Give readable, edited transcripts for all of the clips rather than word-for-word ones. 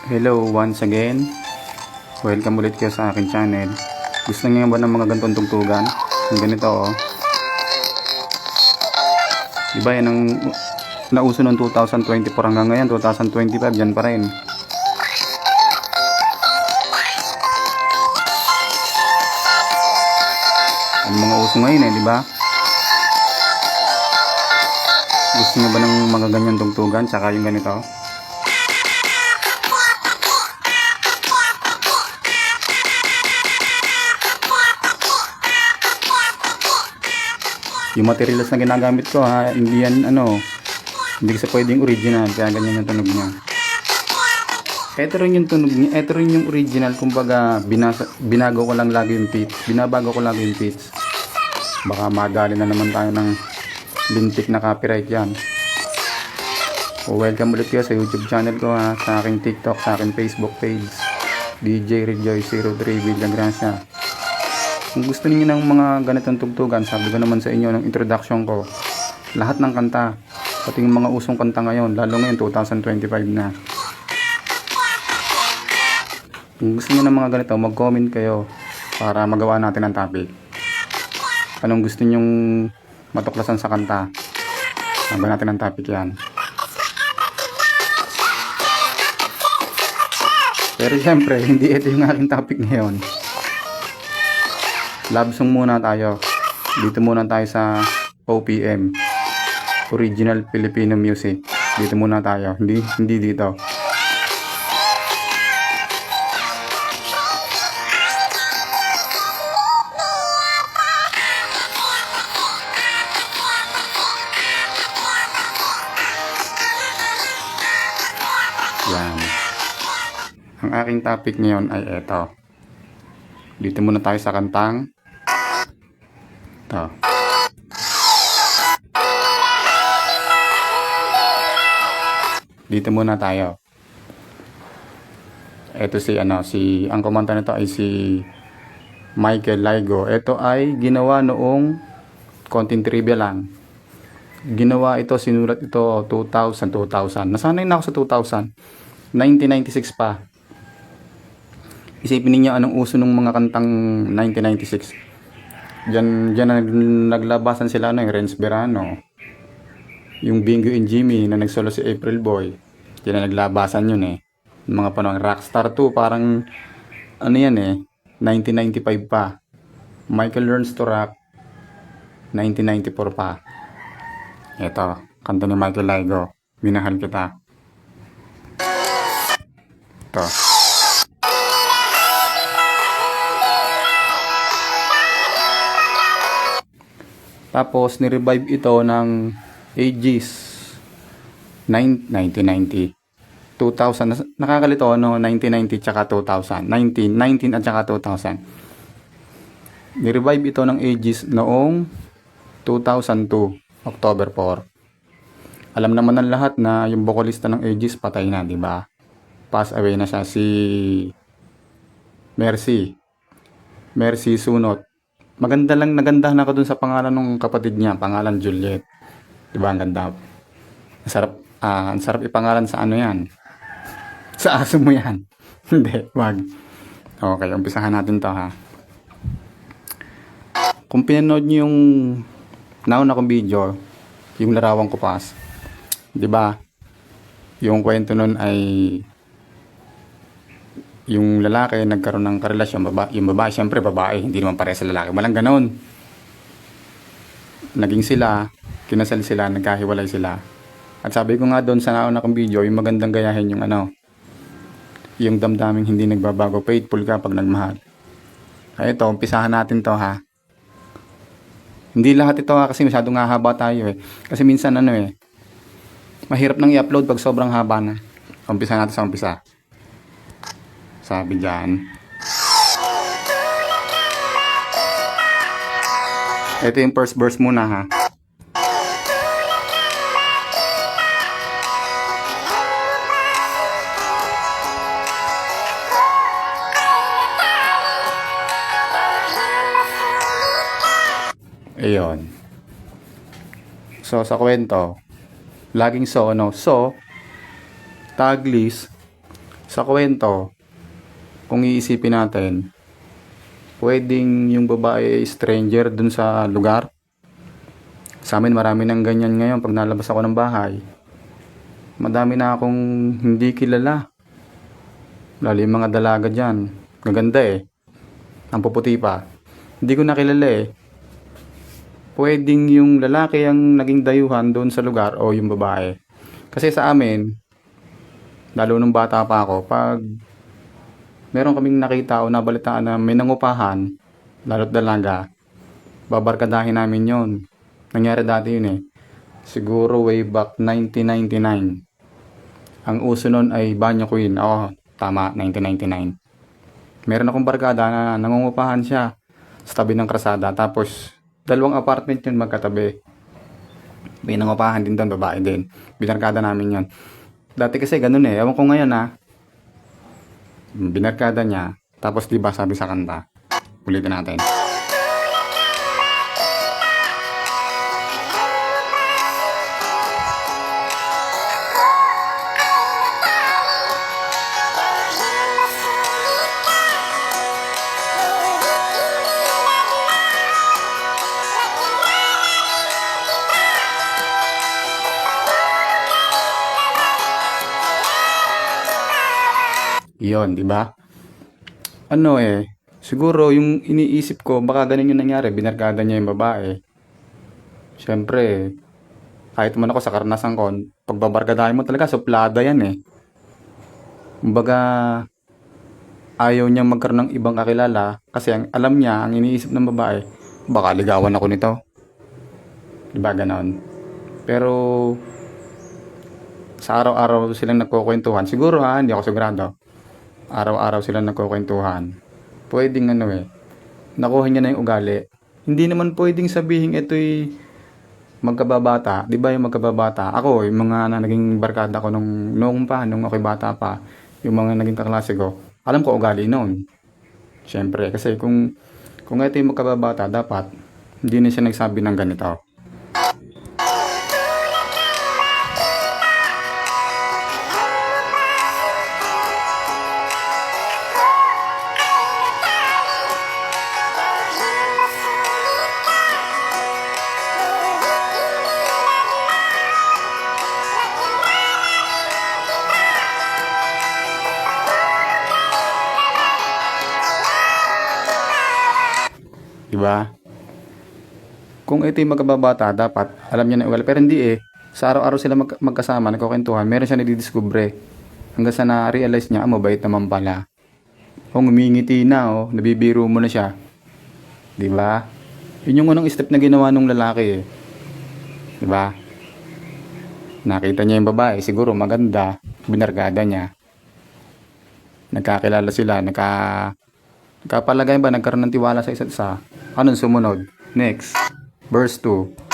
Hello once again. Welcome ulit kayo sa akin channel. Gusto niyo ba ng mga ganitong tugtugan? Yung ganito oh. Diba yan ang nauso ng 2024 hanggang ngayon 2025 yan pa rin. Ang mga uso ngayon eh, diba? Gusto niyo ba ng mga ganyang tugtugan tsaka yung ganito? Yung materials na ginagamit ko ha, hindi yan hindi kasi pwedeng original, kaya ganyan yung tunog niya. Ito rin yung tunog niya, ito rin yung original, kumbaga binago ko lang lagi yung pitch, binabago ko lagi yung pitch. Baka madali na naman tayo ng lintik na copyright yan. Welcome ulit kayo sa YouTube channel ko ha, sa aking TikTok, sa aking Facebook page, DJ Rejoice03 Villagracia. Kung gusto niyo ng mga ganitong tugtugan, sabi ko naman sa inyo ng introduction ko, lahat ng kanta, pati yung mga usong kanta ngayon, lalo ngayon 2025 na. Kung gusto niyo ng mga ganito, mag-comment kayo para magawa natin ang topic. Anong gusto niyong matuklasan sa kanta? Magawa natin ang topic yan. Pero siyempre, hindi ito yung aking topic ngayon. Love song muna tayo. Dito muna tayo sa OPM, Original Filipino Music. Dito muna tayo. Hindi dito. Yan. Ang aking topic ngayon ay eto. Dito muna tayo sa kantang ito. Dito muna tayo. Ito ang kumanta nito ay si Michael Laigo. Ito ay ginawa noong konting trivia lang. Ginawa ito, sinulat ito 2000. Nasanay na ako sa 2000. 1996 pa. Isipin niyo anong uso ng mga kantang 1996. Diyan naglabasan sila yung Renz Berano, yung Bingo and Jimmy na nagsolo si April Boy. Diyan na naglabasan yun eh. Mga panahon Rockstar 2, parang 1995 pa. Michael Learns to Rock 1994 pa. Ito, kanta ni Michael Laigo, Minahal Kita. Ito. Tapos ni-revive ito ng Aegis 1990, 2000. Nakakalito 1990 tsaka 2000. 19 at tsaka 2000. Ni-revive ito ng Aegis noong 2002, October 4. Alam naman ng lahat na yung vocalista ng Aegis patay na, di ba? Pass away na siya, si Mercy Sunot. Nagandahan ako dun sa pangalan ng kapatid niya, pangalan Juliet. Diba ang ganda? Ang sarap ipangalan sa yan. Sa aso mo yan. Hindi, wag. Okay, umpisahan natin to ha. Kung pinanood niyo yung nauna kong video, yung Larawang Kupas, diba? Yung kwento nun ay yung lalaki nagkaroon ng karelasyon, yung babae, syempre babae, hindi naman pareha sa lalaki, walang ganon. Naging sila, kinasal sila, nagkahiwalay sila. At sabi ko nga doon sa nauna kong video, yung magandang gayahin yung yung damdaming hindi nagbabago, faithful ka pag nagmahal. Ay ito, umpisahan natin to ha. Hindi lahat ito ha, kasi masyadong hahaba tayo eh. Kasi minsan mahirap nang i-upload pag sobrang haba na. Umpisahan natin sa umpisa. Sabi dyan, ito yung first verse muna ha. Ayun. So sa kwento, laging so, tag list, Sa kwento, kung iisipin natin, pwedeng yung babae ay stranger dun sa lugar. Sa amin marami ng ganyan ngayon pag nalabas ako ng bahay. Madami na akong hindi kilala. Lalo yung mga dalaga dyan. Gaganda eh. Ang puputi pa. Hindi ko nakilala eh. Pwedeng yung lalaki ang naging dayuhan doon sa lugar o yung babae. Kasi sa amin, lalo nung bata pa ako, pag meron kaming nakita o nabalitaan na may nangupahan, lalo't dalaga, babarkadahin namin yon. Nangyari dati yun eh. Siguro way back 1999. Ang uso nun ay Banyo Queen. Oo, tama, 1999. Meron akong barkada na nangungupahan siya sa tabi ng krasada. Tapos, dalawang apartment yun magkatabi. May nangupahan din doon, babae din. Binarkada namin yun. Dati kasi ganun eh. Ewan ko ngayon ha. Binarkada niya. Tapos diba sabi sa kanta. Ulitin natin. Iyon, di ba? Ano eh, siguro yung iniisip ko, baka ganun yung nangyari, binarkada niya yung babae. Siyempre, kahit man ako sa karanasan ko, pagbabarkadahin mo talaga, suplada yan eh. Kumbaga, ayaw niya magkaroon ng ibang kakilala kasi alam niya, ang iniisip ng babae, baka ligawan ako nito. Diba ganon? Pero, sa araw-araw silang nagkukwentuhan, siguro ha, hindi ako sigurado. Araw-araw silang nagkukwentuhan. Pwedeng ano eh, nakuha niya na yung ugali. Hindi naman pwedeng sabihin ito'y magkababata. Di ba yung magkababata? Ako, yung mga naging barkada ko nung ako'y bata pa, yung mga naging kaklase ko, alam ko ugali noon. Siyempre, kasi kung ito yung magkababata, dapat hindi na siya nagsabi ng ganito. Diba? Kung ito yung magkababata, dapat alam niya na ugali. Pero hindi eh. Sa araw-araw sila magkasama, nagkukwentuhan, meron siya nadidiskubre. Hanggang sa na-realize niya, mabait naman pala. O ngumingiti na, nabibiro mo na siya. Diba? Yun yung unang step na ginawa ng lalaki eh. Diba? Nakita niya yung babae, siguro maganda, binarkada niya. Nagkakilala sila, nagkapalagay ba, nagkaroon ng tiwala sa isa't isa. Anong sumunod? Next, verse 2.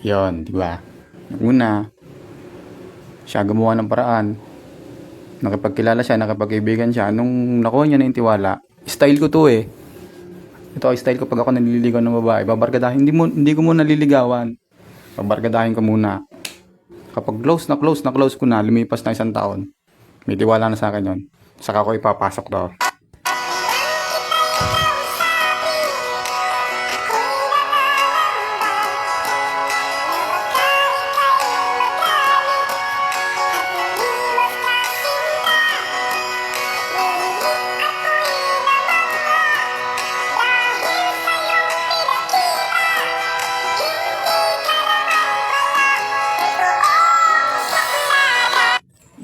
Yon, di ba? Una, siya gumawa ng paraan. Nakipagkilala siya, nakipagkaibigan siya. Nung nakuha niya na yung tiwala, style ko to eh. Ito ay style ko pag ako naliligaw ng babae. Babarkadahin, hindi ko muna naliligawan. Babarkadahin ko muna. Kapag close na close ko na, lumipas na 1 taon. May tiwala na sa akin yon. Saka ko ipapasok to.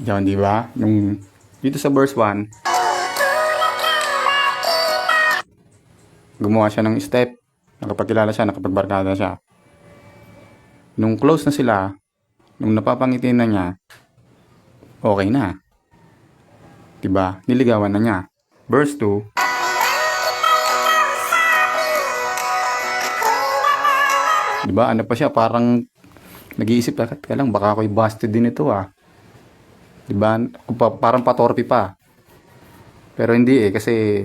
Yan, di ba? Nung dito sa verse 1, gumawa siya ng step. Nakapagkilala siya, nakapagbarkada siya. Nung close na sila, nung napapangiti na niya, okay na. Diba? Niligawan na niya. Verse 2, 'Di ba? Ano pa siya, parang nag-iisip, teka lang, baka ako'y busted din ito ah. 'Di ba? Parang patorpi pa. Pero hindi eh, kasi